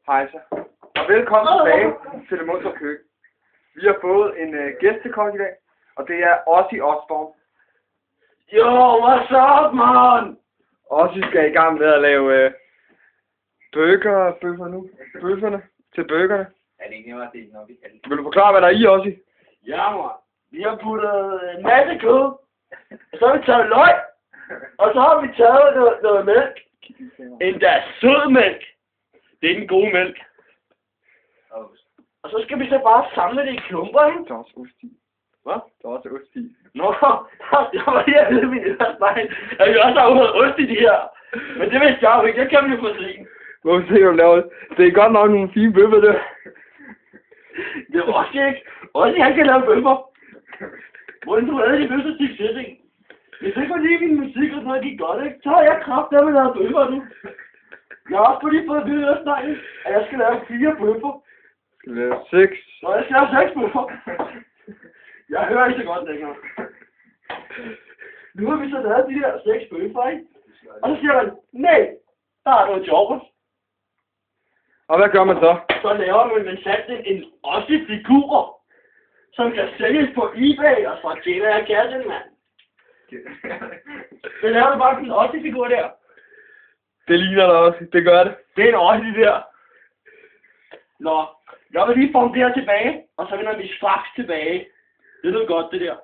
Hejsa. Og velkommen tilbage til Det Muntre Køkken. Vi har fået en gæstekok i dag, og det er Ozzy Osbourne. Yo, what's up, man? Ozzy skal i gang med at lave bøffer nu. Bøfferne til burgerne. Er det ikke nemmere, at det er nok, vi kan det? Vil du forklare, hvad der er i, Ozzy? Ja, man. Vi har puttet en masse kød, og så har vi taget løg, og så har vi taget noget mælk. Endda sød mælk. Det er den gode mælk. Og så skal vi så bare samle det i klumper, ikke? Der er også ost i. Hvad? Der er også ost i. Nå, jeg var lige at vide min ølstegn, at vi også har ude ost i de her. Men det vidste jeg jo ikke, jeg kan jo få se. Hvor se, du laver det. Det er godt nok nogle fine bøffer, der. Det var også ikke. Også han kan lave bøffer. Hvordan tror du, de bøffer til sætning? Hvis ikke var lige min musik, og noget gik godt, ikke? Så har jeg kraft der med at lave bøffer nu. Jeg har også lige fået at vide ølstegn, at jeg skal lave 4 bøffer. Skal vi lave 6? Nå, jeg skal lave 6 bøffer. Jeg hører ikke så godt længere. Nu har vi så lavet de der 6 bøffer, ikke? Og så siger man, nej, der er noget jobbers. Og hvad gør man så? Så laver man en Ozzy-figur, som kan sælges på eBay, og så tjener jeg kassen, mand. Så laver du bare sådan en Ozzy-figur der. Det ligner der også. Det gør det. Det er en Ozzy der. Nå, jeg vil lige få det her tilbage, og så vender vi straks tilbage. Det er noget godt, det der.